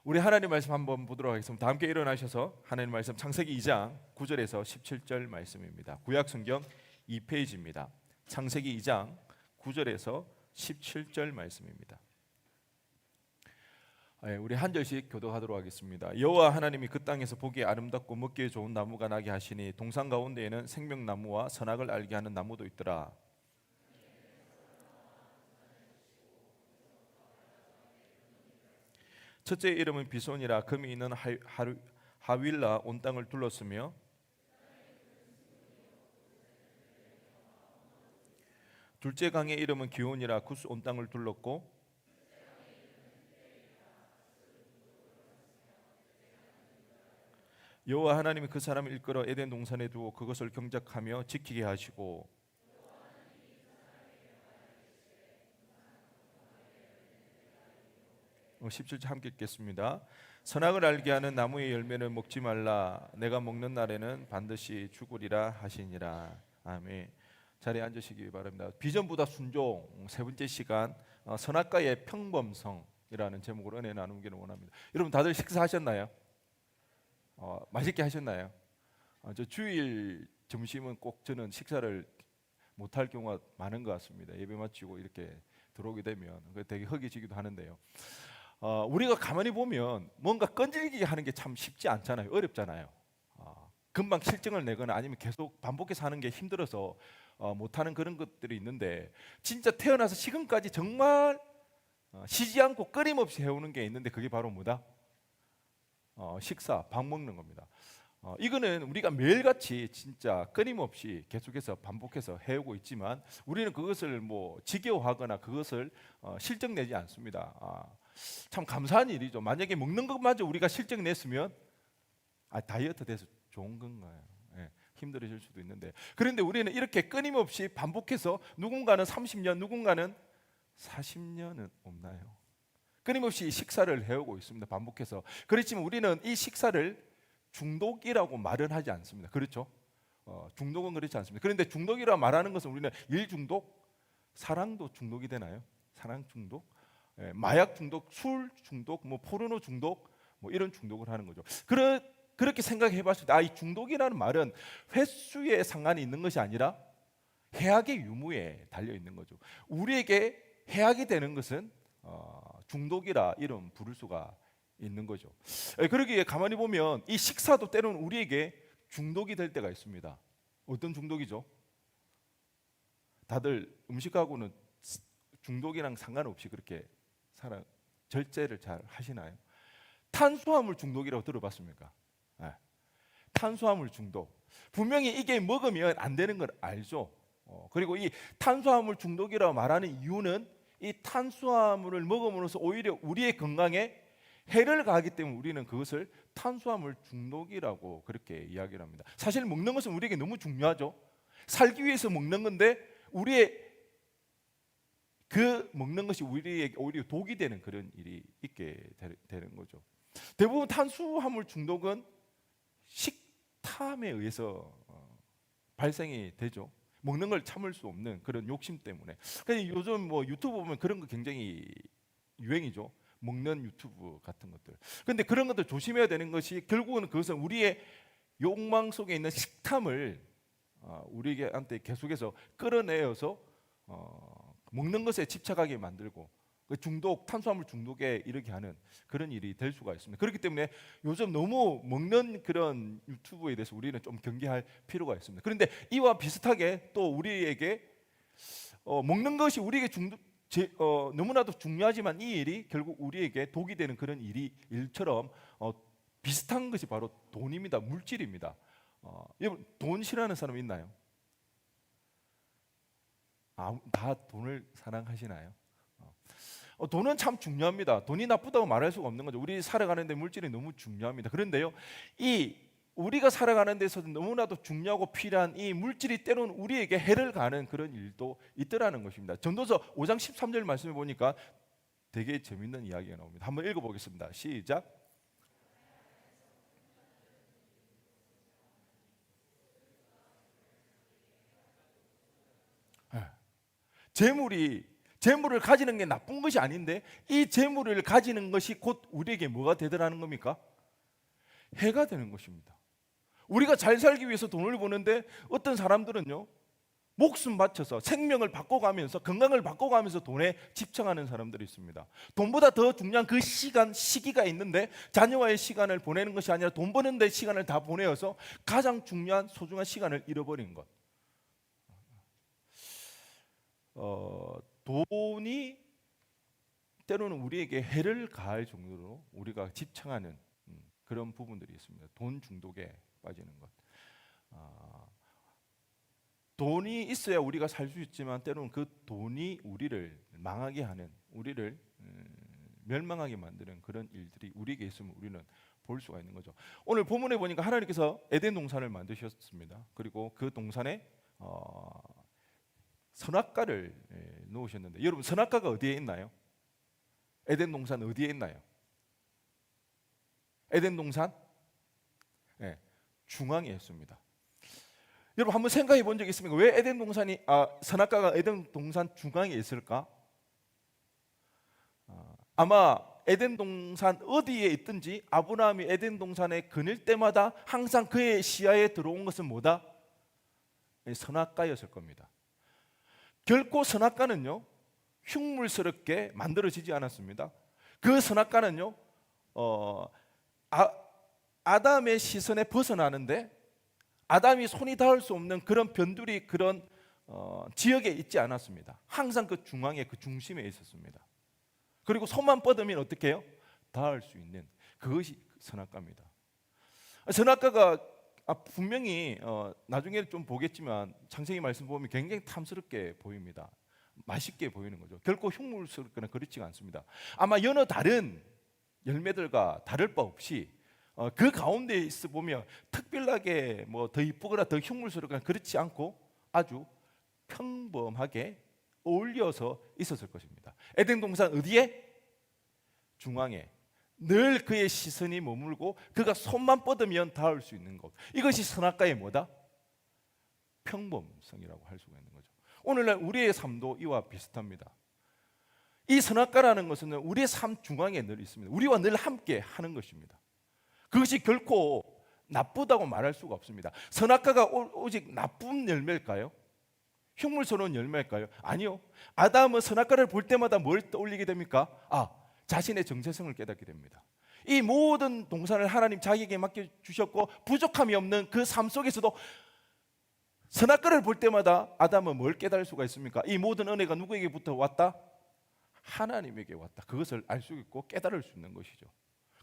우리 하나님 말씀 한번 보도록 하겠습니다. 다 함께 일어나셔서 하나님 말씀 창세기 2장 9절에서 17절 말씀입니다. 구약 성경 2페이지입니다. 창세기 2장 9절에서 17절 말씀입니다. 우리 한 절씩 교독하도록 하겠습니다. 여호와 하나님이 그 땅에서 보기에 아름답고 먹기에 좋은 나무가 나게 하시니 동산 가운데에는 생명나무와 선악을 알게 하는 나무도 있더라. 첫째 이름은 비손이라 금이 있는 하윌라 온 땅을 둘렀으며 둘째 강의 이름은 기온이라 구스 온 땅을 둘렀고 여호와 하나님이 그 사람을 이끌어 에덴 동산에 두어 그것을 경작하며 지키게 하시고 17절 함께 읽겠습니다. 선악을 알게 하는 나무의 열매는 먹지 말라. 내가 먹는 날에는 반드시 죽으리라 하시니라. 아멘. 자리에 앉으시기 바랍니다. 비전보다 순종 세 번째 시간 선악과의 평범성이라는 제목으로 은혜 나누기를 원합니다. 여러분 다들 식사하셨나요? 맛있게 하셨나요? 저 주일 점심은 꼭 저는 식사를 못할 경우가 많은 것 같습니다. 예배 마치고 이렇게 들어오게 되면 되게 허기지기도 하는데요. 우리가 가만히 보면 뭔가 끈질기게 하는 게 참 쉽지 않잖아요. 어렵잖아요. 금방 실증을 내거나 아니면 계속 반복해서 하는 게 힘들어서 못하는 그런 것들이 있는데 진짜 태어나서 지금까지 정말 쉬지 않고 끊임없이 해오는 게 있는데 그게 바로 뭐다? 식사, 밥 먹는 겁니다. 이거는 우리가 매일같이 진짜 끊임없이 계속해서 반복해서 해오고 있지만 우리는 그것을 뭐 지겨워하거나 그것을 실증내지 않습니다. 참 감사한 일이죠. 만약에 먹는 것마저 우리가 실증냈으면 다이어트 돼서 좋은 건가요? 힘들어질 수도 있는데 그런데 우리는 이렇게 끊임없이 반복해서 누군가는 30년, 누군가는 40년은 없나요? 끊임없이 식사를 해오고 있습니다. 반복해서. 그렇지만 우리는 이 식사를 중독이라고 말은 하지 않습니다. 그렇죠? 중독은 그렇지 않습니다. 그런데 중독이라고 말하는 것은 우리는 일 중독, 사랑도 중독이 되나요? 사랑 중독, 마약 중독, 술 중독, 뭐 포르노 중독, 뭐 이런 중독을 하는 거죠. 그렇게 생각해봤을 때, 이 중독이라는 말은 횟수에 상관이 있는 것이 아니라 해악의 유무에 달려 있는 거죠. 우리에게 해악이 되는 것은 중독이라 이름 부를 수가 있는 거죠. 그러기에 가만히 보면 이 식사도 때로는 우리에게 중독이 될 때가 있습니다. 어떤 중독이죠? 다들 음식하고는 중독이랑 상관없이 그렇게 절제를 잘 하시나요? 탄수화물 중독이라고 들어봤습니까? 탄수화물 중독. 분명히 이게 먹으면 안 되는 걸 알죠. 그리고 이 탄수화물 중독이라고 말하는 이유는 이 탄수화물을 먹음으로써 오히려 우리의 건강에 해를 가하기 때문에 우리는 그것을 탄수화물 중독이라고 그렇게 이야기를 합니다. 사실 먹는 것은 우리에게 너무 중요하죠. 살기 위해서 먹는 건데 우리의 그 먹는 것이 우리에게 오히려 독이 되는 그런 일이 있게 되는 거죠. 대부분 탄수화물 중독은 식탐에 의해서 발생이 되죠. 먹는 걸 참을 수 없는 그런 욕심 때문에. 그래서 요즘 뭐 유튜브 보면 그런 거 굉장히 유행이죠. 먹는 유튜브 같은 것들. 그런데 그런 것들 조심해야 되는 것이 결국은 그것은 우리의 욕망 속에 있는 식탐을 우리한테 계속해서 끌어내어서 먹는 것에 집착하게 만들고 그 중독, 탄수화물 중독에 이르게 하는 그런 일이 될 수가 있습니다. 그렇기 때문에 요즘 너무 먹는 그런 유튜브에 대해서 우리는 좀 경계할 필요가 있습니다. 그런데 이와 비슷하게 또 우리에게 먹는 것이 우리에게 너무나도 중요하지만 이 일이 결국 우리에게 독이 되는 그런 일처럼 비슷한 것이 바로 돈입니다. 물질입니다. 여러분 돈 싫어하는 사람 있나요? 다 돈을 사랑하시나요? 돈은 참 중요합니다. 돈이 나쁘다고 말할 수가 없는 거죠. 우리 살아가는 데 물질이 너무 중요합니다. 그런데요, 우리가 살아가는 데서 너무나도 중요하고 필요한 이 물질이 때로는 우리에게 해를 가는 그런 일도 있더라는 것입니다. 전도서 5장 13절 말씀해 보니까 되게 재밌는 이야기가 나옵니다. 한번 읽어보겠습니다. 시작. 재물이 재물을 가지는 게 나쁜 것이 아닌데 이 재물을 가지는 것이 곧 우리에게 뭐가 되더라는 겁니까? 해가 되는 것입니다. 우리가 잘 살기 위해서 돈을 버는데 어떤 사람들은요, 목숨 바쳐서 생명을 바꿔가면서 건강을 바꿔가면서 돈에 집착하는 사람들이 있습니다. 돈보다 더 중요한 그 시간, 시기가 있는데 자녀와의 시간을 보내는 것이 아니라 돈 버는 데 시간을 다 보내어서 가장 중요한 소중한 시간을 잃어버린 것. 돈이 때로는 우리에게 해를 가할 정도로 우리가 집착하는 그런 부분들이 있습니다. 돈 중독에 빠지는 것. 돈이 있어야 우리가 살 수 있지만 때로는 그 돈이 우리를 망하게 하는, 우리를 멸망하게 만드는 그런 일들이 우리에게 있으면 우리는 볼 수가 있는 거죠. 오늘 본문에 보니까 하나님께서 에덴 동산을 만드셨습니다. 그리고 그 동산에 선악과를 놓으셨는데, 여러분 선악과가 어디에 있나요? 에덴 동산 어디에 있나요? 에덴 동산 중앙에 있습니다. 여러분 한번 생각해 본 적 있습니까? 왜 에덴 동산이 선악과가 에덴 동산 중앙에 있을까? 아마 에덴 동산 어디에 있든지 아브라함이 에덴 동산에 거닐 때마다 항상 그의 시야에 들어온 것은 뭐다? 선악과였을 겁니다. 결코 선악과는요 흉물스럽게 만들어지지 않았습니다. 그 선악과는요 아담의 시선에 벗어나는데 아담이 손이 닿을 수 없는 그런 변두리, 그런 지역에 있지 않았습니다. 항상 그 중앙에, 그 중심에 있었습니다. 그리고 손만 뻗으면 어떻게 해요? 닿을 수 있는 그것이 선악과입니다. 선악과가 분명히 나중에 좀 보겠지만 창세기 말씀 보면 굉장히 탐스럽게 보입니다. 맛있게 보이는 거죠. 결코 흉물스럽거나 그렇지가 않습니다. 아마 여러 다른 열매들과 다를 바 없이 그 가운데 있어 보면 특별하게 뭐 더 이쁘거나 더 흉물스럽거나 그렇지 않고 아주 평범하게 어울려서 있었을 것입니다. 에덴 동산 어디에? 중앙에 늘 그의 시선이 머물고 그가 손만 뻗으면 닿을 수 있는 것. 이것이 선악과의 뭐다? 평범성이라고 할 수가 있는 거죠. 오늘날 우리의 삶도 이와 비슷합니다. 이 선악과라는 것은 우리의 삶 중앙에 늘 있습니다. 우리와 늘 함께 하는 것입니다. 그것이 결코 나쁘다고 말할 수가 없습니다. 선악과가 오직 나쁜 열매일까요? 흉물스러운 열매일까요? 아니요. 아담은 선악과를 볼 때마다 뭘 떠올리게 됩니까? 자신의 정체성을 깨닫게 됩니다. 이 모든 동산을 하나님 자기에게 맡겨주셨고 부족함이 없는 그 삶 속에서도 선악과를 볼 때마다 아담은 뭘 깨달을 수가 있습니까? 이 모든 은혜가 누구에게부터 왔다? 하나님에게 왔다. 그것을 알 수 있고 깨달을 수 있는 것이죠.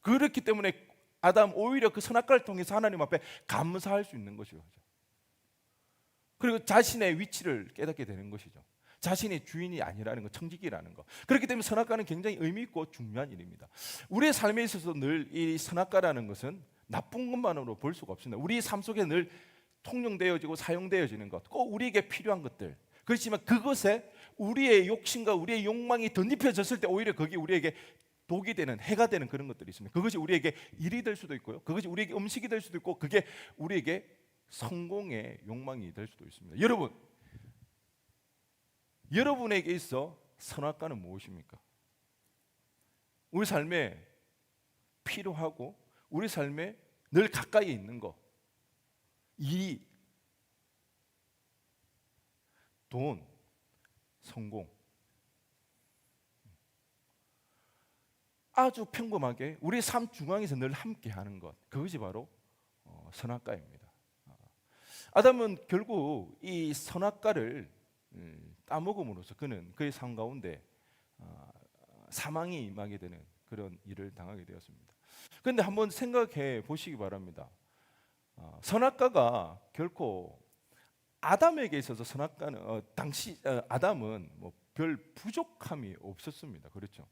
그렇기 때문에 아담 오히려 그 선악과를 통해서 하나님 앞에 감사할 수 있는 것이죠. 그리고 자신의 위치를 깨닫게 되는 것이죠. 자신이 주인이 아니라는 것, 청지기라는 것. 그렇기 때문에 선악과는 굉장히 의미 있고 중요한 일입니다. 우리의 삶에 있어서 늘 이 선악과라는 것은 나쁜 것만으로 볼 수가 없습니다. 우리 삶 속에 늘 통용되어지고 사용되어지는 것, 꼭 우리에게 필요한 것들. 그렇지만 그것에 우리의 욕심과 우리의 욕망이 덧입혀졌을 때 오히려 그게 우리에게 독이 되는, 해가 되는 그런 것들이 있습니다. 그것이 우리에게 일이 될 수도 있고요. 그것이 우리에게 음식이 될 수도 있고 그게 우리에게 성공의 욕망이 될 수도 있습니다. 여러분에게 있어 선악과는 무엇입니까? 우리 삶에 필요하고 우리 삶에 늘 가까이 있는 것, 이 돈, 성공, 아주 평범하게 우리 삶 중앙에서 늘 함께하는 것, 그것이 바로 선악과입니다. 아담은 결국 이 선악과를 따먹음으로써 그는 그의 삶 가운데 사망이 임하게 되는 그런 일을 당하게 되었습니다. 그런데 한번 생각해 보시기 바랍니다. 선악과가 결코 아담에게 있어서 선악과는 당시 아담은 뭐 별 부족함이 없었습니다. 그렇죠?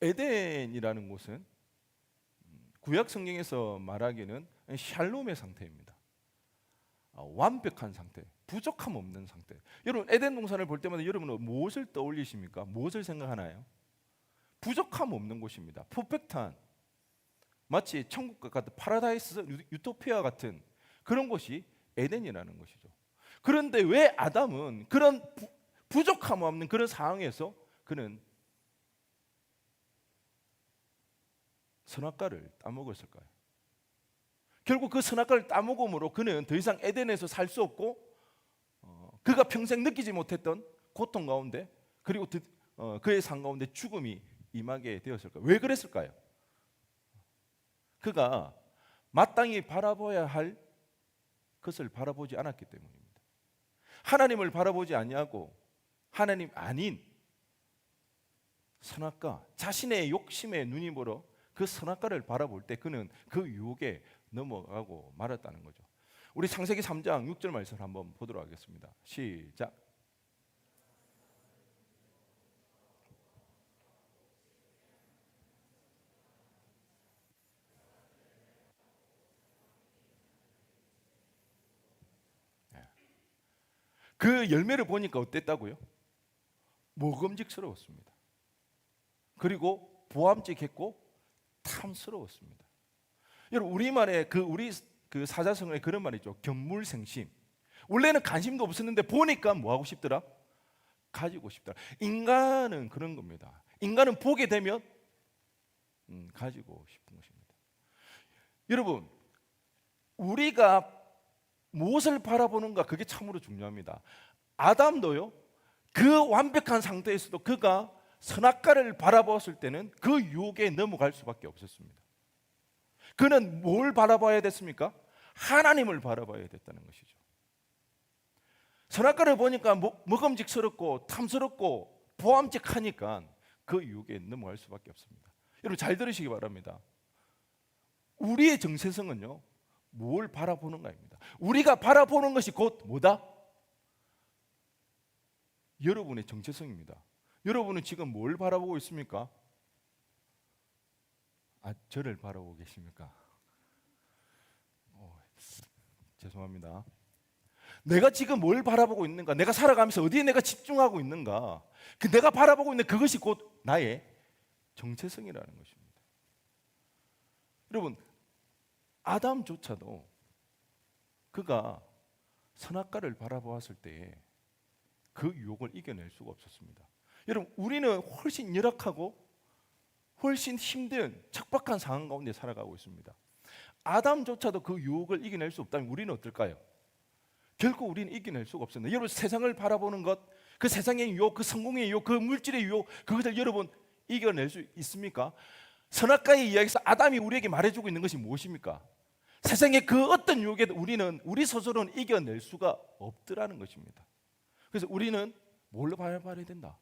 에덴이라는 곳은 구약 성경에서 말하기는 샬롬의 상태입니다. 완벽한 상태, 부족함 없는 상태. 여러분 에덴 동산을 볼 때마다 여러분은 무엇을 떠올리십니까? 무엇을 생각하나요? 부족함 없는 곳입니다. 퍼펙트한, 마치 천국과 같은 파라다이스, 유토피아 같은 그런 곳이 에덴이라는 것이죠. 그런데 왜 아담은 그런 부족함 없는 그런 상황에서 그는 선악과를 따먹었을까요? 결국 그 선악과를 따먹음으로 그는 더 이상 에덴에서 살 수 없고 그가 평생 느끼지 못했던 고통 가운데 그리고 그의 삶 가운데 죽음이 임하게 되었을까요? 왜 그랬을까요? 그가 마땅히 바라봐야 할 것을 바라보지 않았기 때문입니다. 하나님을 바라보지 아니하고 하나님 아닌 선악과, 자신의 욕심의 눈이 멀어 그 선악과를 바라볼 때 그는 그 유혹에 넘어가고 말았다는 거죠. 우리 창세기 3장 6절 말씀을 한번 보도록 하겠습니다. 시작. 그 열매를 보니까 어땠다고요? 먹음직스러웠습니다. 그리고 보암직했고 탐스러웠습니다. 여러분 우리말에 우리 사자성어에 그런 말이 있죠. 견물생심. 원래는 관심도 없었는데 보니까 뭐 하고 싶더라? 가지고 싶더라. 인간은 그런 겁니다. 인간은 보게 되면 가지고 싶은 것입니다. 여러분 우리가 무엇을 바라보는가 그게 참으로 중요합니다. 아담도요. 그 완벽한 상태에서도 그가 선악과를 바라보았을 때는 그 유혹에 넘어갈 수밖에 없었습니다. 그는 뭘 바라봐야 됐습니까? 하나님을 바라봐야 됐다는 것이죠. 선악과를 보니까 먹음직스럽고 탐스럽고 보암직하니까 그 유혹에 넘어갈 수밖에 없습니다. 여러분 잘 들으시기 바랍니다. 우리의 정체성은요, 뭘 바라보는가입니다. 우리가 바라보는 것이 곧 뭐다? 여러분의 정체성입니다. 여러분은 지금 뭘 바라보고 있습니까? 저를 바라보고 계십니까? 죄송합니다. 내가 지금 뭘 바라보고 있는가? 내가 살아가면서 어디에 내가 집중하고 있는가? 내가 바라보고 있는 그것이 곧 나의 정체성이라는 것입니다. 여러분 아담조차도 그가 선악과를 바라보았을 때에 그 유혹을 이겨낼 수가 없었습니다. 여러분 우리는 훨씬 열악하고 훨씬 힘든 척박한 상황 가운데 살아가고 있습니다. 아담조차도 그 유혹을 이겨낼 수 없다면 우리는 어떨까요? 결코 우리는 이겨낼 수가 없습니다. 여러분 세상을 바라보는 것, 그 세상의 유혹, 그 성공의 유혹, 그 물질의 유혹, 그것을 여러분 이겨낼 수 있습니까? 선악과의 이야기에서 아담이 우리에게 말해주고 있는 것이 무엇입니까? 세상의 그 어떤 유혹에도 우리 스스로는 이겨낼 수가 없더라는 것입니다. 그래서 우리는 뭘로 바라봐야 된다?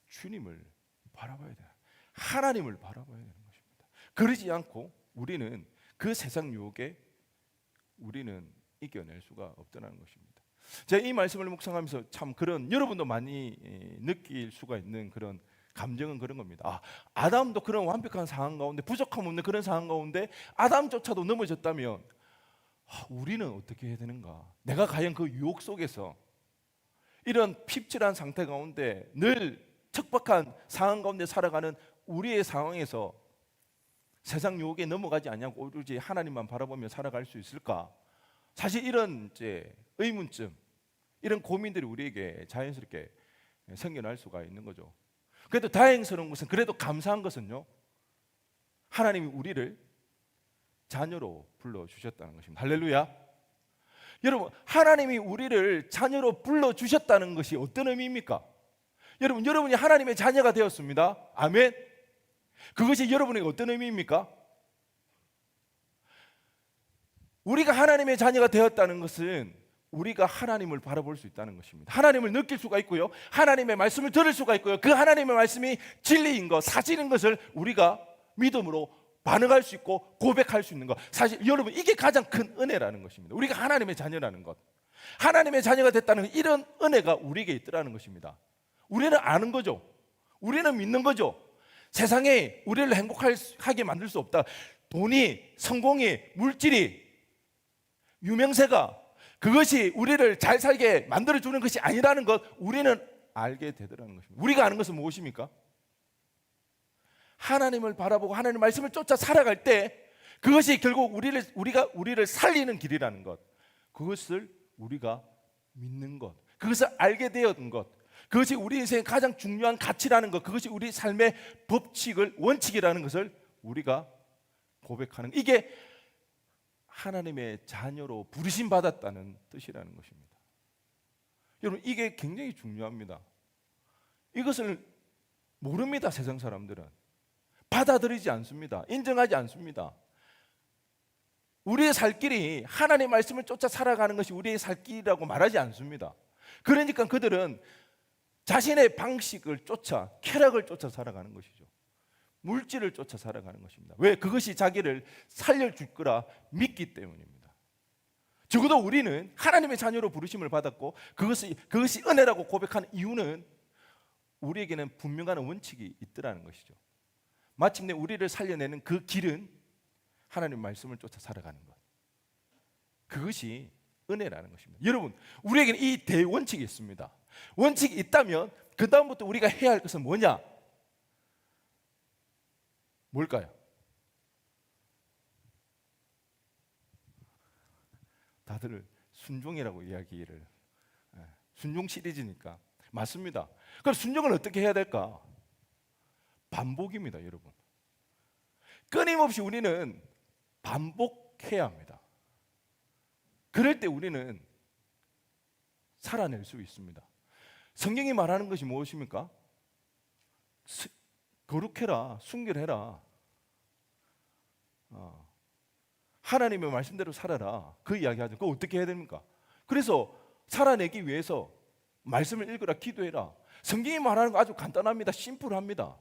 주님을 바라봐야 된다. 하나님을 바라봐야 되는 것입니다. 그러지 않고 우리는 그 세상 유혹에 우리는 이겨낼 수가 없다는 것입니다. 제가 이 말씀을 묵상하면서 참 그런 여러분도 많이 느낄 수가 있는 그런 감정은 그런 겁니다. 아담도 그런 완벽한 상황 가운데 부족함 없는 그런 상황 가운데 아담조차도 넘어졌다면 우리는 어떻게 해야 되는가? 내가 과연 그 유혹 속에서 이런 핍질한 상태 가운데 늘 척박한 상황 가운데 살아가는 우리의 상황에서 세상 유혹에 넘어가지 않냐고 오로지 하나님만 바라보며 살아갈 수 있을까? 사실 이런 의문점, 이런 고민들이 우리에게 자연스럽게 생겨날 수가 있는 거죠. 그래도 다행스러운 것은, 그래도 감사한 것은요, 하나님이 우리를 자녀로 불러주셨다는 것입니다. 할렐루야. 여러분 하나님이 우리를 자녀로 불러주셨다는 것이 어떤 의미입니까? 여러분이 하나님의 자녀가 되었습니다. 아멘. 그것이 여러분에게 어떤 의미입니까? 우리가 하나님의 자녀가 되었다는 것은 우리가 하나님을 바라볼 수 있다는 것입니다. 하나님을 느낄 수가 있고요, 하나님의 말씀을 들을 수가 있고요, 그 하나님의 말씀이 진리인 것, 사실인 것을 우리가 믿음으로 반응할 수 있고 고백할 수 있는 것. 사실 여러분 이게 가장 큰 은혜라는 것입니다. 우리가 하나님의 자녀라는 것, 하나님의 자녀가 됐다는 이런 은혜가 우리에게 있더라는 것입니다. 우리는 아는 거죠. 우리는 믿는 거죠. 세상에 우리를 행복하게 만들 수 없다. 돈이, 성공이, 물질이, 유명세가 그것이 우리를 잘 살게 만들어주는 것이 아니라는 것 우리는 알게 되더라는 것입니다. 우리가 아는 것은 무엇입니까? 하나님을 바라보고 하나님의 말씀을 쫓아 살아갈 때 그것이 결국 우리를 살리는 길이라는 것, 그것을 우리가 믿는 것, 그것을 알게 되었던 것, 그것이 우리 인생의 가장 중요한 가치라는 것, 그것이 우리 삶의 법칙을, 원칙이라는 것을 우리가 고백하는, 이게 하나님의 자녀로 부르심 받았다는 뜻이라는 것입니다. 여러분, 이게 굉장히 중요합니다. 이것을 모릅니다. 세상 사람들은 받아들이지 않습니다. 인정하지 않습니다. 우리의 살 길이 하나님의 말씀을 쫓아 살아가는 것이 우리의 살 길이라고 말하지 않습니다. 그러니까 그들은 자신의 방식을 쫓아, 쾌락을 쫓아 살아가는 것이죠. 물질을 쫓아 살아가는 것입니다. 왜? 그것이 자기를 살려줄 거라 믿기 때문입니다. 적어도 우리는 하나님의 자녀로 부르심을 받았고 그것이 은혜라고 고백하는 이유는 우리에게는 분명한 원칙이 있더라는 것이죠. 마침내 우리를 살려내는 그 길은 하나님의 말씀을 쫓아 살아가는 것, 그것이 은혜라는 것입니다. 여러분, 우리에게는 이 대원칙이 있습니다. 원칙이 있다면 그 다음부터 우리가 해야 할 것은 뭐냐? 뭘까요? 다들 순종이라고 이야기를, 순종 시리즈니까 맞습니다. 그럼 순종을 어떻게 해야 될까? 반복입니다, 여러분. 끊임없이 우리는 반복해야 합니다. 그럴 때 우리는 살아낼 수 있습니다. 성경이 말하는 것이 무엇입니까? 거룩해라, 순결해라, 하나님의 말씀대로 살아라, 그 이야기하죠. 그거 어떻게 해야 됩니까? 그래서 살아내기 위해서 말씀을 읽으라, 기도해라. 성경이 말하는 거 아주 간단합니다. 심플합니다.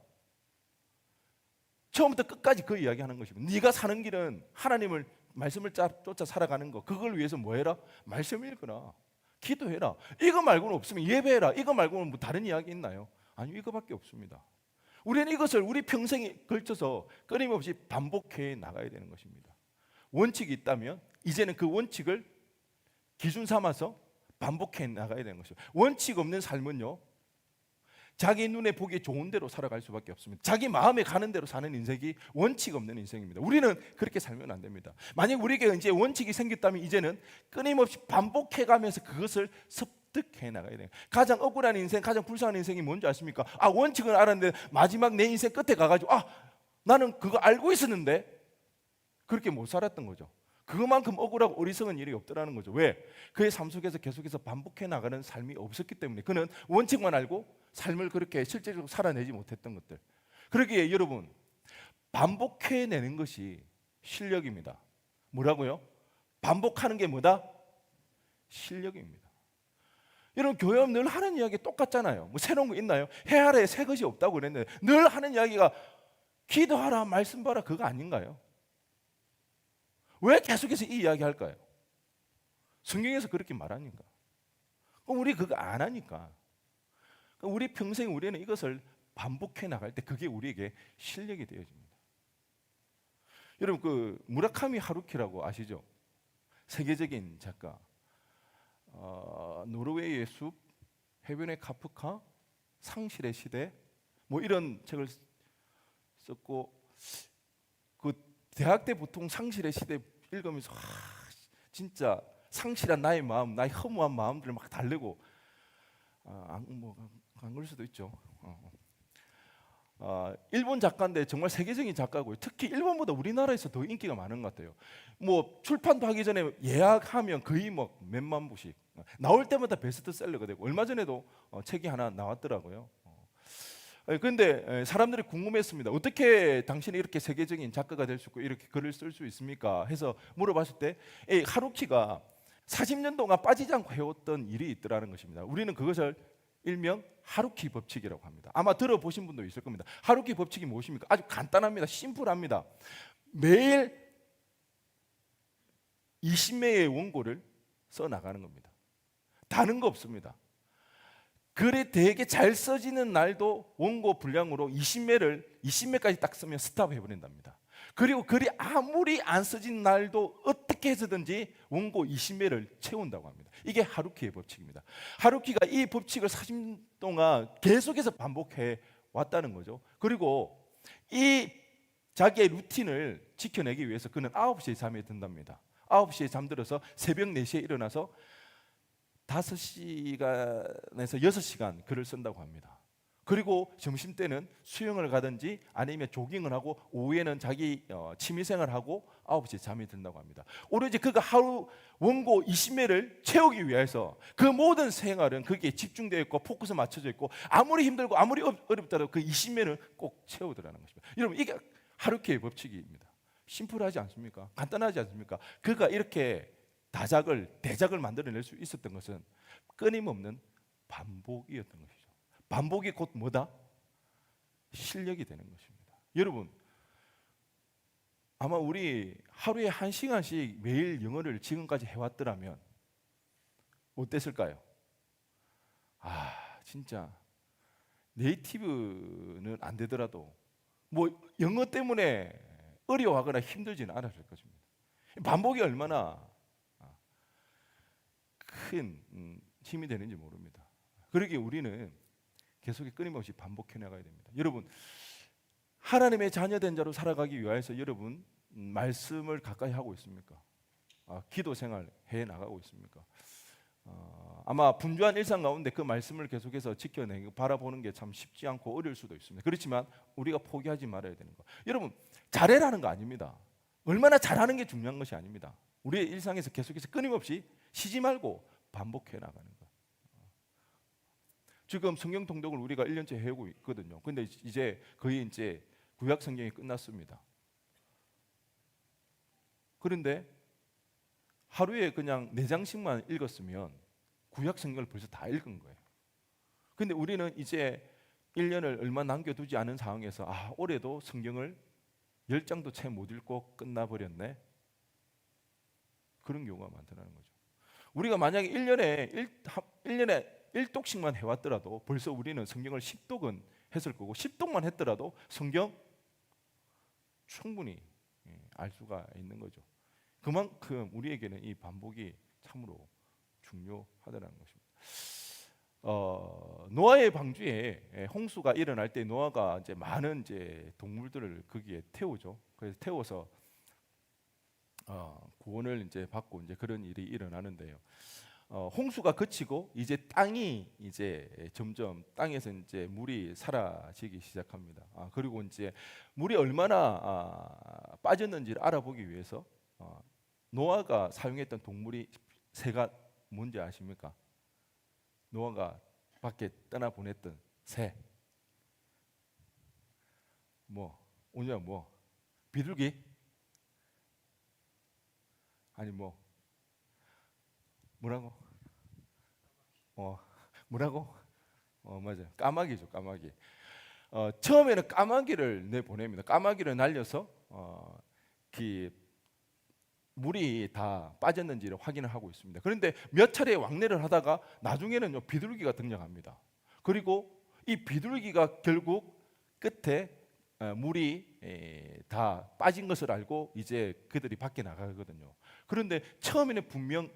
처음부터 끝까지 그 이야기하는 것입니다. 네가 사는 길은 하나님을 말씀을 쫓아 살아가는 거, 그걸 위해서 뭐 해라? 말씀 읽으라, 기도해라. 이거 말고는 없으면 예배해라. 이거 말고는 뭐 다른 이야기 있나요? 아니, 이거밖에 없습니다. 우리는 이것을 우리 평생에 걸쳐서 끊임없이 반복해 나가야 되는 것입니다. 원칙이 있다면 이제는 그 원칙을 기준 삼아서 반복해 나가야 되는 것이죠. 원칙 없는 삶은요, 자기 눈에 보기 좋은 대로 살아갈 수밖에 없습니다. 자기 마음에 가는 대로 사는 인생이 원칙 없는 인생입니다. 우리는 그렇게 살면 안 됩니다. 만약 우리에게 이제 원칙이 생겼다면 이제는 끊임없이 반복해가면서 그것을 습득해 나가야 돼요. 가장 억울한 인생, 가장 불쌍한 인생이 뭔지 아십니까? 원칙은 알았는데 마지막 내 인생 끝에 가가지고 나는 그거 알고 있었는데 그렇게 못 살았던 거죠. 그만큼 억울하고 어리석은 일이 없더라는 거죠. 왜? 그의 삶 속에서 계속해서 반복해 나가는 삶이 없었기 때문에. 그는 원칙만 알고 삶을 그렇게 실제적으로 살아내지 못했던 것들. 그러기에 여러분, 반복해내는 것이 실력입니다. 뭐라고요? 반복하는 게 뭐다? 실력입니다. 여러분, 교회 늘 하는 이야기 똑같잖아요. 뭐 새로운 거 있나요? 해하래 새 것이 없다고 그랬는데 늘 하는 이야기가 기도하라, 말씀 봐라, 그거 아닌가요? 왜 계속해서 이 이야기 할까요? 성경에서 그렇게 말하니까. 우리 그거 안 하니까. 우리 평생 우리는 이것을 반복해 나갈 때 그게 우리에게 실력이 되어집니다. 여러분, 그 무라카미 하루키라고 아시죠? 세계적인 작가. 노르웨이의 숲, 해변의 카프카, 상실의 시대, 뭐 이런 책을 썼고, 그 대학 때 보통 상실의 시대 읽으면서 진짜 상실한 나의 마음, 나의 허무한 마음들을 막 달래고, 안 그럴 수도 있죠. 일본 작가인데 정말 세계적인 작가고요. 특히 일본보다 우리나라에서 더 인기가 많은 것 같아요. 뭐 출판도 하기 전에 예약하면 거의 뭐 몇만 부씩 나올 때마다 베스트셀러가 되고, 얼마 전에도 책이 하나 나왔더라고요. 그런데 사람들이 궁금했습니다. 어떻게 당신이 이렇게 세계적인 작가가 될 수 있고 이렇게 글을 쓸 수 있습니까? 해서 물어봤을 때 하루키가 40년 동안 빠지지 않고 해왔던 일이 있더라는 것입니다. 우리는 그것을 일명 하루키 법칙이라고 합니다. 아마 들어보신 분도 있을 겁니다. 하루키 법칙이 무엇입니까? 아주 간단합니다. 심플합니다. 매일 20매의 원고를 써나가는 겁니다. 다른 거 없습니다. 글이 되게 잘 써지는 날도 원고 분량으로 20매까지 딱 쓰면 스탑해버린답니다. 그리고 글이 아무리 안 써진 날도 어떻게 해서든지 원고 20매를 채운다고 합니다. 이게 하루키의 법칙입니다. 하루키가 이 법칙을 40년 동안 계속해서 반복해 왔다는 거죠. 그리고 이 자기의 루틴을 지켜내기 위해서 그는 9시에 잠에 든답니다. 9시에 잠들어서 새벽 4시에 일어나서 5시간에서 6시간 글을 쓴다고 합니다. 그리고 점심 때는 수영을 가든지 아니면 조깅을 하고 오후에는 자기 취미생활을 하고 9시에 잠이 든다고 합니다. 오로지 그가 하루 원고 20매를 채우기 위해서 그 모든 생활은 거기에 집중되어 있고 포커스 맞춰져 있고 아무리 힘들고 아무리 어렵더라도 그 20매는 꼭 채우더라는 것입니다. 여러분 이게 하루키의 법칙입니다. 심플하지 않습니까? 간단하지 않습니까? 그가 이렇게 대작을 만들어낼 수 있었던 것은 끊임없는 반복이었던 것이죠. 반복이 곧 뭐다? 실력이 되는 것입니다. 여러분 아마 우리 하루에 1시간씩 매일 영어를 지금까지 해왔더라면 어땠을까요? 진짜 네이티브는 안 되더라도 뭐 영어 때문에 어려워하거나 힘들지는 않았을 것입니다. 반복이 얼마나 큰 힘이 되는지 모릅니다. 그러기에 우리는 계속 끊임없이 반복해 나가야 됩니다. 여러분 하나님의 자녀된 자로 살아가기 위해서 여러분 말씀을 가까이 하고 있습니까? 기도 생활 해 나가고 있습니까? 아마 분주한 일상 가운데 그 말씀을 계속해서 지켜내고 바라보는 게 참 쉽지 않고 어려울 수도 있습니다. 그렇지만 우리가 포기하지 말아야 되는 거. 여러분 잘해라는 거 아닙니다. 얼마나 잘하는 게 중요한 것이 아닙니다. 우리의 일상에서 계속해서 끊임없이 쉬지 말고 반복해 나가는 거. 지금 성경 통독을 우리가 1년째 해오고 있거든요. 근데 이제 거의 이제 구약 성경이 끝났습니다. 그런데 하루에 그냥 4장씩만 읽었으면 구약 성경을 벌써 다 읽은 거예요. 근데 우리는 이제 1년을 얼마 남겨두지 않은 상황에서 올해도 성경을 10장도 채 못 읽고 끝나버렸네. 그런 경우가 많다는 거죠. 우리가 만약에 1년에 1독씩만 해왔더라도 벌써 우리는 성경을 10독은 했을 거고 10독만 했더라도 성경 충분히 알 수가 있는 거죠. 그만큼 우리에게는 이 반복이 참으로 중요하다는 것입니다. 노아의 방주에 홍수가 일어날 때 노아가 이제 많은 이제 동물들을 거기에 태우죠. 그래서 태워서 구원을 이제 받고 이제 그런 일이 일어나는데요. 홍수가 그치고 이제 땅이 이제 점점 땅에서 이제 물이 사라지기 시작합니다. 그리고 이제 물이 얼마나 빠졌는지를 알아보기 위해서 노아가 사용했던 동물이 새가 뭔지 아십니까? 노아가 밖에 떠나 보냈던 새. 오냐 비둘기? 아니 뭐라고? 뭐라고? 맞아요. 까마귀죠, 까마귀. 처음에는 까마귀를 내보냅니다. 까마귀를 날려서 물이 다 빠졌는지를 확인을 하고 있습니다. 그런데 몇 차례 왕래를 하다가 나중에는 비둘기가 등장합니다. 그리고 이 비둘기가 결국 끝에 물이 다 빠진 것을 알고 이제 그들이 밖에 나가거든요. 그런데 처음에는 분명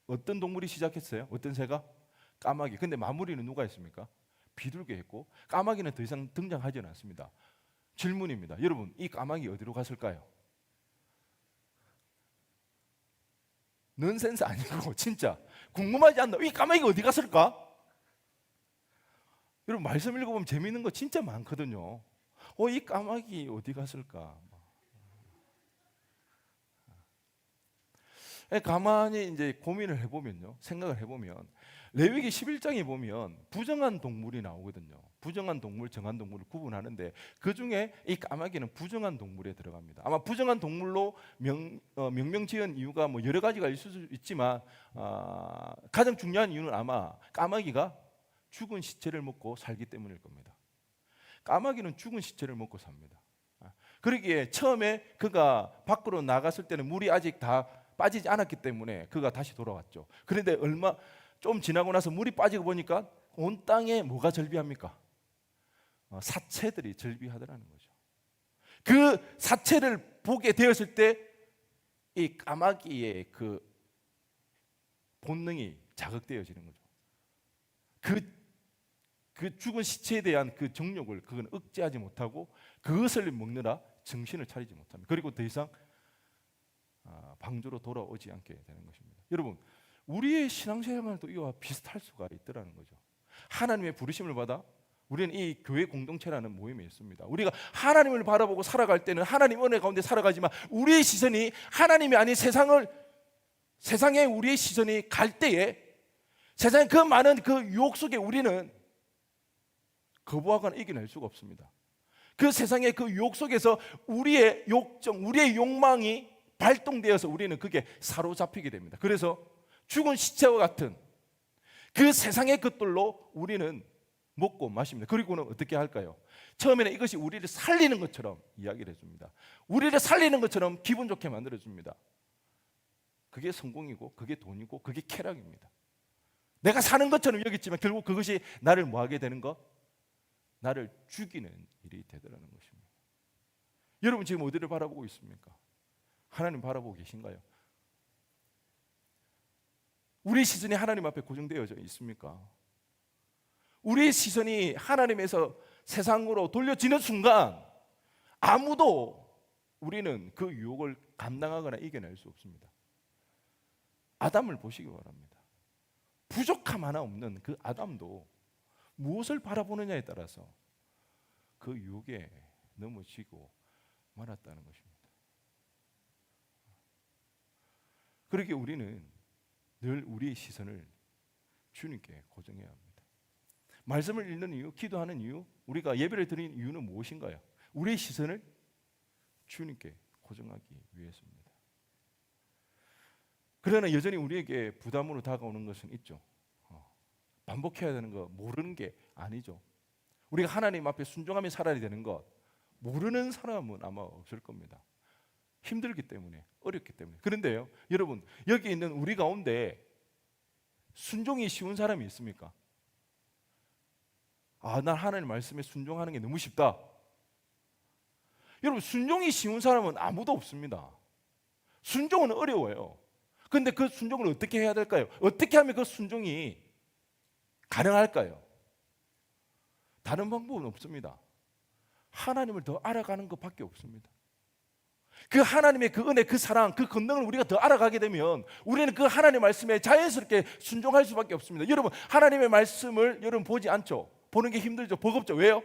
어떤 동물이 시작했어요? 어떤 새가? 까마귀. 근데 마무리는 누가 했습니까? 비둘기 했고 까마귀는 더 이상 등장하지는 않습니다. 질문입니다. 여러분 이 까마귀 어디로 갔을까요? 넌센스 아니고 진짜 궁금하지 않나? 이 까마귀가 어디 갔을까? 여러분 말씀 읽어보면 재미있는 거 진짜 많거든요. 이 까마귀 어디 갔을까? 가만히 이제 고민을 해보면요, 생각을 해보면 레위기 11장에 보면 부정한 동물이 나오거든요. 부정한 동물, 정한 동물을 구분하는데 그 중에 이 까마귀는 부정한 동물에 들어갑니다. 아마 부정한 동물로 명명 지은 이유가 여러 가지가 있을 수 있지만 가장 중요한 이유는 아마 까마귀가 죽은 시체를 먹고 살기 때문일 겁니다. 까마귀는 죽은 시체를 먹고 삽니다. 그러기에 처음에 그가 밖으로 나갔을 때는 물이 아직 다 빠지지 않았기 때문에 그가 다시 돌아왔죠. 그런데 얼마 좀 지나고 나서 물이 빠지고 보니까 온 땅에 뭐가 절비합니까? 사체들이 절비하더라는 거죠. 그 사체를 보게 되었을 때 이 까마귀의 그 본능이 자극되어지는 거죠. 그 죽은 시체에 대한 그 정욕을 그건 억제하지 못하고 그것을 먹느라 정신을 차리지 못합니다. 그리고 더 이상 방주로 돌아오지 않게 되는 것입니다. 여러분 우리의 신앙생활도 이와 비슷할 수가 있더라는 거죠. 하나님의 부르심을 받아 우리는 이 교회 공동체라는 모임에 있습니다. 우리가 하나님을 바라보고 살아갈 때는 하나님 은혜 가운데 살아가지만 우리의 시선이 하나님이 아닌 세상에 우리의 시선이 갈 때에 세상의 그 많은 그 유혹 속에 우리는 거부하거나 이겨낼 수가 없습니다. 그 세상의 그 유혹 속에서 우리의 욕정, 우리의 욕망이 발동되어서 우리는 그게 사로잡히게 됩니다. 그래서 죽은 시체와 같은 그 세상의 것들로 우리는 먹고 마십니다. 그리고는 어떻게 할까요? 처음에는 이것이 우리를 살리는 것처럼 이야기를 해줍니다. 우리를 살리는 것처럼 기분 좋게 만들어줍니다. 그게 성공이고 그게 돈이고 그게 쾌락입니다. 내가 사는 것처럼 여겼지만 결국 그것이 나를 뭐하게 되는 것? 나를 죽이는 일이 되더라는 것입니다. 여러분 지금 어디를 바라보고 있습니까? 하나님 바라보고 계신가요? 우리 시선이 하나님 앞에 고정되어져 있습니까? 우리의 시선이 하나님에서 세상으로 돌려지는 순간 아무도 우리는 그 유혹을 감당하거나 이겨낼 수 없습니다. 아담을 보시기 바랍니다. 부족함 하나 없는 그 아담도 무엇을 바라보느냐에 따라서 그 유혹에 넘어지고 말았다는 것입니다. 그렇게 우리는 늘 우리의 시선을 주님께 고정해야 합니다. 말씀을 읽는 이유, 기도하는 이유, 우리가 예배를 드리는 이유는 무엇인가요? 우리의 시선을 주님께 고정하기 위해서입니다. 그러나 여전히 우리에게 부담으로 다가오는 것은 있죠. 반복해야 되는 거 모르는 게 아니죠. 우리가 하나님 앞에 순종하며 살아야 되는 것 모르는 사람은 아마 없을 겁니다. 힘들기 때문에, 어렵기 때문에. 그런데요, 여러분 여기 있는 우리 가운데 순종이 쉬운 사람이 있습니까? 난 하나님 말씀에 순종하는 게 너무 쉽다. 여러분 순종이 쉬운 사람은 아무도 없습니다. 순종은 어려워요. 그런데 그 순종을 어떻게 해야 될까요? 어떻게 하면 그 순종이 가능할까요? 다른 방법은 없습니다. 하나님을 더 알아가는 것밖에 없습니다. 그 하나님의 그 은혜, 그 사랑, 그 권능을 우리가 더 알아가게 되면 우리는 그 하나님의 말씀에 자연스럽게 순종할 수밖에 없습니다. 여러분 하나님의 말씀을 여러분 보지 않죠? 보는 게 힘들죠? 버겁죠? 왜요?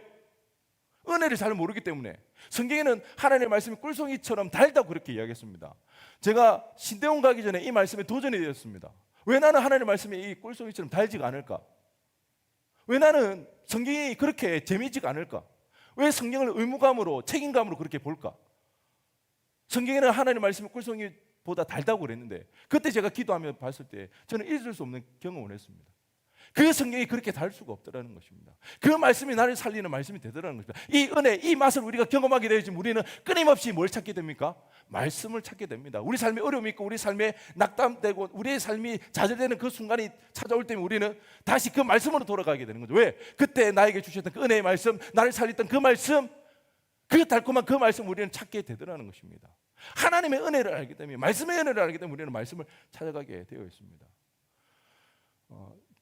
은혜를 잘 모르기 때문에. 성경에는 하나님의 말씀이 꿀송이처럼 달다고 그렇게 이야기했습니다. 제가 신대원 가기 전에 이 말씀에 도전이 되었습니다. 왜 나는 하나님의 말씀이 이 꿀송이처럼 달지가 않을까? 왜 나는 성경이 그렇게 재미지가 않을까? 왜 성경을 의무감으로 책임감으로 그렇게 볼까? 성경에는 하나님의 말씀이 꿀송이보다 달다고 그랬는데 그때 제가 기도하며 봤을 때 저는 잊을 수 없는 경험을 했습니다. 그 성경이 그렇게 달 수가 없더라는 것입니다. 그 말씀이 나를 살리는 말씀이 되더라는 것입니다. 이 은혜, 이 맛을 우리가 경험하게 되어지면 우리는 끊임없이 뭘 찾게 됩니까? 말씀을 찾게 됩니다. 우리 삶에 어려움이 있고 우리 삶에 낙담되고 우리의 삶이 좌절되는 그 순간이 찾아올 때면 우리는 다시 그 말씀으로 돌아가게 되는 거죠. 왜? 그때 나에게 주셨던 그 은혜의 말씀, 나를 살렸던 그 말씀, 그 달콤한 그 말씀 우리는 찾게 되더라는 것입니다. 하나님의 은혜를 알기 때문에, 말씀의 은혜를 알기 때문에 우리는 말씀을 찾아가게 되어 있습니다.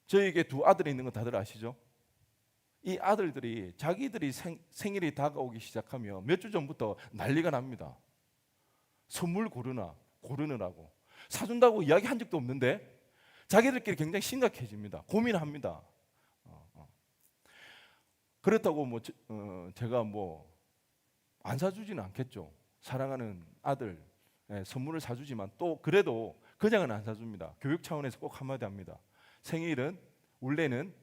저에게 두 아들이 있는 거 다들 아시죠? 이 아들들이 자기들이 생일이 다가오기 시작하면 몇 주 전부터 난리가 납니다. 선물 고르느라고 사준다고 이야기한 적도 없는데 자기들끼리 굉장히 심각해집니다. 고민합니다. 그렇다고 제가 안 사주지는 않겠죠. 사랑하는 아들 선물을 사주지만 또 그래도 그냥은 안 사줍니다. 교육 차원에서 꼭 한마디 합니다. 생일은 원래는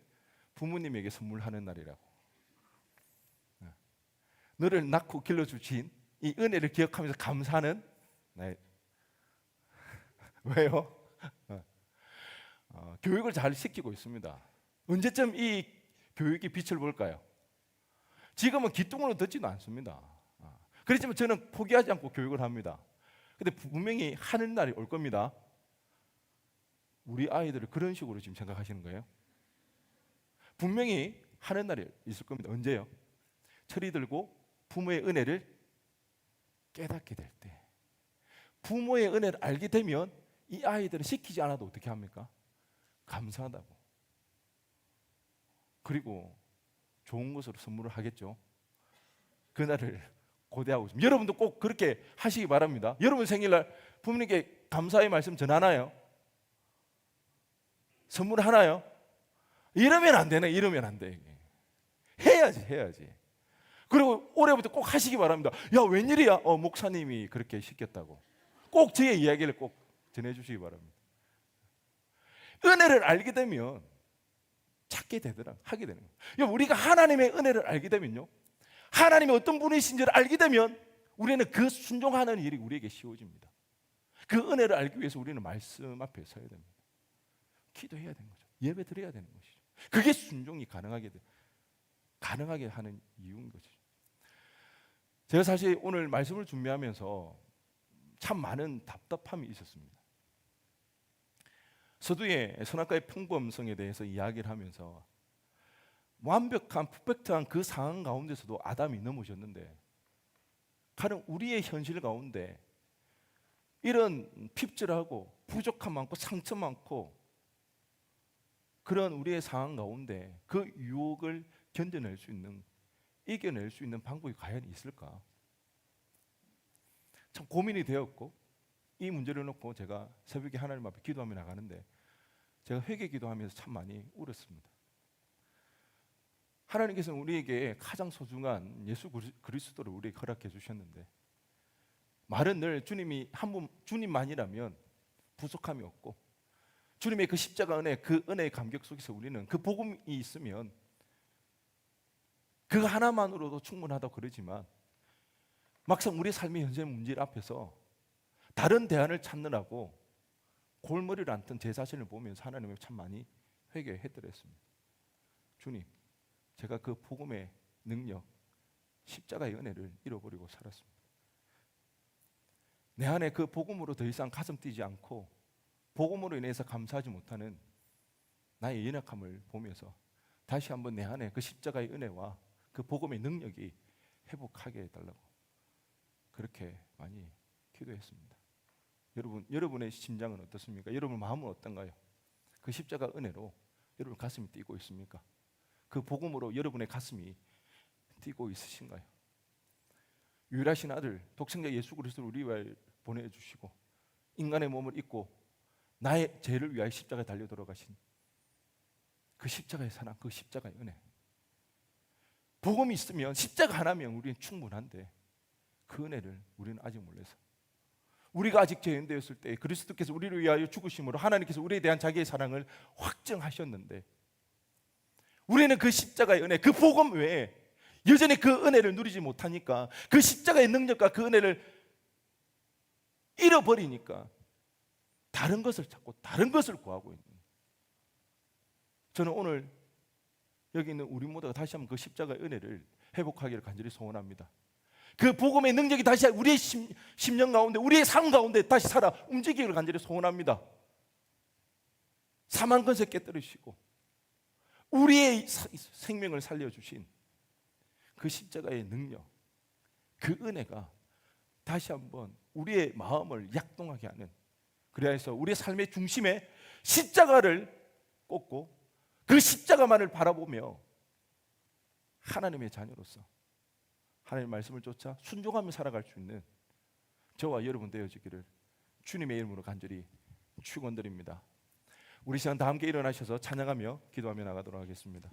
부모님에게 선물하는 날이라고. 너를 낳고 길러주신 이 은혜를 기억하면서 감사하는 왜요? 교육을 잘 시키고 있습니다. 언제쯤 이 교육이 빛을 볼까요? 지금은 귀뚱으로 듣지도 않습니다. 그렇지만 저는 포기하지 않고 교육을 합니다. 근데 분명히 하는 날이 올 겁니다. 우리 아이들을 그런 식으로 지금 생각하시는 거예요? 분명히 하는 날이 있을 겁니다. 언제요? 철이 들고 부모의 은혜를 깨닫게 될 때. 부모의 은혜를 알게 되면 이 아이들은 시키지 않아도 어떻게 합니까? 감사하다고. 그리고 좋은 것으로 선물을 하겠죠. 그날을 고대하고 있습니다. 여러분도 꼭 그렇게 하시기 바랍니다. 여러분 생일날 부모님께 감사의 말씀 전하나요? 선물 하나요? 이러면 안 되네. 이러면 안 돼. 이게. 해야지. 그리고 올해부터 꼭 하시기 바랍니다. 야, 웬일이야? 목사님이 그렇게 시켰다고. 꼭 저의 이야기를 꼭 전해주시기 바랍니다. 은혜를 알게 되면 찾게 되더라. 하게 되는 거예요. 우리가 하나님의 은혜를 알게 되면요, 하나님이 어떤 분이신지를 알게 되면 우리는 그 순종하는 일이 우리에게 쉬워집니다. 그 은혜를 알기 위해서 우리는 말씀 앞에 서야 됩니다. 기도해야 되는 거죠. 예배 드려야 되는 것이죠. 그게 순종이 가능하게 하는 이유인 거죠. 제가 사실 오늘 말씀을 준비하면서 참 많은 답답함이 있었습니다. 서두에 선악과의 평범성에 대해서 이야기를 하면서 완벽한 퍼펙트한 그 상황 가운데서도 아담이 넘어졌는데, 가령 우리의 현실 가운데 이런 핍절하고 부족함 많고 상처 많고 그런 우리의 상황 가운데 그 유혹을 견뎌낼 수 있는, 이겨낼 수 있는 방법이 과연 있을까? 참 고민이 되었고, 이 문제를 놓고 제가 새벽에 하나님 앞에 기도하며 나가는데 제가 회개 기도하면서 참 많이 울었습니다. 하나님께서는 우리에게 가장 소중한 예수 그리스도를 우리에게 허락해 주셨는데, 말은 늘 주님이 한 분, 주님만이라면 부족함이 없고, 주님의 그 십자가 은혜, 그 은혜의 감격 속에서 우리는 그 복음이 있으면 그 하나만으로도 충분하다고 그러지만, 막상 우리 삶의 현재 문제 앞에서 다른 대안을 찾느라고 골머리를 앓던 제 자신을 보면서 하나님을 참 많이 회개해드렸습니다. 주님, 제가 그 복음의 능력, 십자가의 은혜를 잃어버리고 살았습니다. 내 안에 그 복음으로 더 이상 가슴 뛰지 않고 복음으로 인해서 감사하지 못하는 나의 연약함을 보면서 다시 한번 내 안에 그 십자가의 은혜와 그 복음의 능력이 회복하게 해달라고 그렇게 많이 기도했습니다. 여러분의 심장은 어떻습니까? 여러분 마음은 어떤가요? 그 십자가 은혜로 여러분 가슴이 뛰고 있습니까? 그 복음으로 여러분의 가슴이 뛰고 있으신가요? 유일하신 아들 독생자 예수 그리스도를 우리 위하여 보내주시고 인간의 몸을 입고 나의 죄를 위하여 십자가에 달려 돌아가신 그 십자가의 사랑, 그 십자가의 은혜. 복음이 있으면, 십자가 하나면 우리는 충분한데 그 은혜를 우리는 아직 몰라서, 우리가 아직 죄인되었을 때 그리스도께서 우리를 위하여 죽으심으로 하나님께서 우리에 대한 자기의 사랑을 확증하셨는데, 우리는 그 십자가의 은혜, 그 복음 외에 여전히 그 은혜를 누리지 못하니까, 그 십자가의 능력과 그 은혜를 잃어버리니까 다른 것을 찾고 다른 것을 구하고 있는, 저는 오늘 여기 있는 우리 모두가 다시 한번 그 십자가의 은혜를 회복하기를 간절히 소원합니다. 그 복음의 능력이 다시 우리의 심령 가운데, 우리의 삶 가운데 다시 살아 움직이기를 간절히 소원합니다. 사망 권세 깨뜨리시고 우리의 생명을 살려주신 그 십자가의 능력, 그 은혜가 다시 한번 우리의 마음을 약동하게 하는, 그래서 우리의 삶의 중심에 십자가를 꽂고 그 십자가만을 바라보며 하나님의 자녀로서 하나님의 말씀을 쫓아 순종하며 살아갈 수 있는 저와 여러분 되어지기를 주님의 이름으로 간절히 축원드립니다. 우리 시간 다 함께 일어나셔서 찬양하며 기도하며 나가도록 하겠습니다.